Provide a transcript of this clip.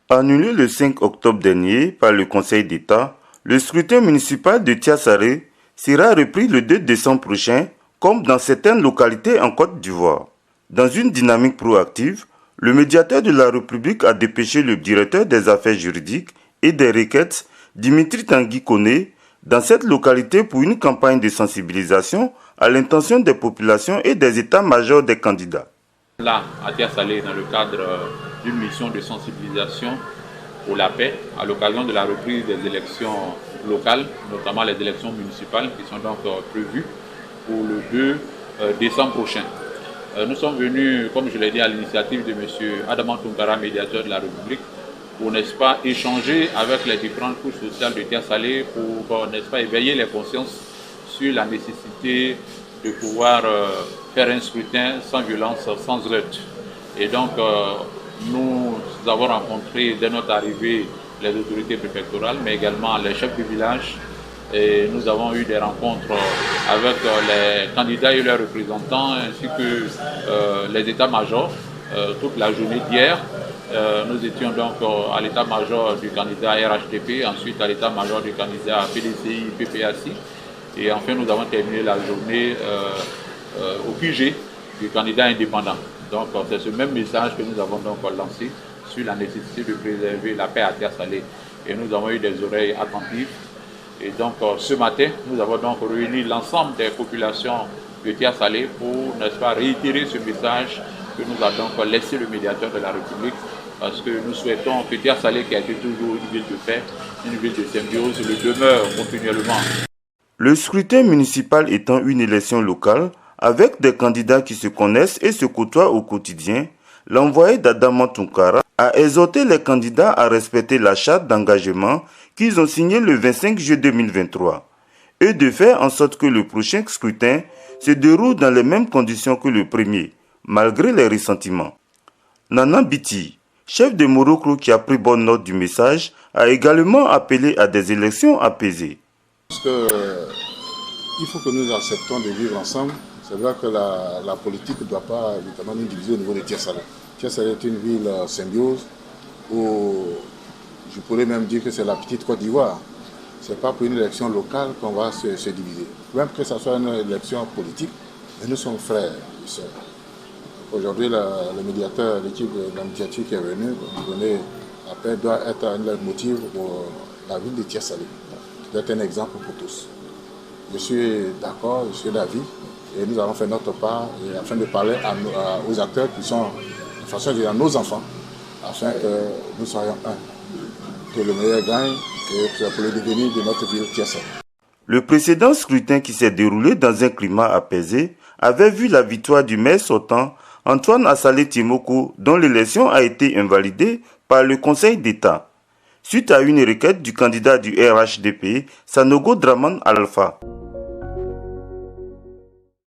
Annulé le 5 octobre dernier par le Conseil d'État, le scrutin municipal de Tiassalé sera repris le 2 décembre prochain, comme dans certaines localités en Côte d'Ivoire. Dans une dynamique proactive, le médiateur de la République a dépêché le directeur des affaires juridiques et des requêtes, Dimitri Tanguy Koné, dans cette localité pour une campagne de sensibilisation à l'intention des populations et des états-majors des candidats. Là, à Tiassalé, dans le cadre d'une mission de sensibilisation pour la paix, à l'occasion de la reprise des élections locales, notamment les élections municipales qui sont donc prévues pour le 2 décembre prochain. Nous sommes venus, comme je l'ai dit, à l'initiative de M. Adama Tounkara, médiateur de la République, pour, n'est-ce pas, échanger avec les différentes couches sociales de Tiassalé pour, n'est-ce pas, éveiller les consciences sur la nécessité de pouvoir faire un scrutin sans violence, sans heurts. Et donc, nous avons rencontré dès notre arrivée les autorités préfectorales, mais également les chefs de village. Et nous avons eu des rencontres avec les candidats et leurs représentants, ainsi que les états-majors toute la journée d'hier. Nous étions donc à l'état-major du candidat RHDP, ensuite à l'état-major du candidat PDCI, PPAC. Et enfin, nous avons terminé la journée au QG du candidat indépendant. Donc, c'est ce même message que nous avons donc lancé sur la nécessité de préserver la paix à Tiassalé. Et nous avons eu des oreilles attentives. Et donc, ce matin, nous avons donc réuni l'ensemble des populations de Tiassalé pour, n'est-ce pas, réitérer ce message que nous a donc laissé le médiateur de la République, parce que nous souhaitons que Tiassalé, qui a été toujours une ville de paix, une ville de symbiose, le demeure continuellement. Le scrutin municipal étant une élection locale, avec des candidats qui se connaissent et se côtoient au quotidien, l'envoyé d'Adama Tounkara a exhorté les candidats à respecter la charte d'engagement qu'ils ont signée le 25 juillet 2023 et de faire en sorte que le prochain scrutin se déroule dans les mêmes conditions que le premier, malgré les ressentiments. Nana Biti, chef de Morocco qui a pris bonne note du message, a également appelé à des élections apaisées. Parce que, il faut que nous acceptons de vivre ensemble. C'est vrai que la politique ne doit pas évidemment nous diviser au niveau de Tiassalé. Tiassalé est une ville symbiose où je pourrais même dire que c'est la petite Côte d'Ivoire. Ce n'est pas pour une élection locale qu'on va se diviser. Même que ce soit une élection politique, mais nous sommes frères et sœurs. Aujourd'hui, le médiateur, l'équipe de la médiature qui est venue nous donner la paix doit être un motif pour la ville de Tiassalé. Ça doit être un exemple pour tous. Je suis d'accord, je suis d'avis, et nous allons faire notre part afin de parler aux acteurs qui sont, de façon à dire, à nos enfants, afin que nous soyons un. Que le meilleur gagne et pour le devenir de notre ville Tiassalé. Le précédent scrutin qui s'est déroulé dans un climat apaisé avait vu la victoire du maire sortant, Antoine Assalé Timoko, dont l'élection a été invalidée par le Conseil d'État, suite à une requête du candidat du RHDP, Sanogo Draman Alpha.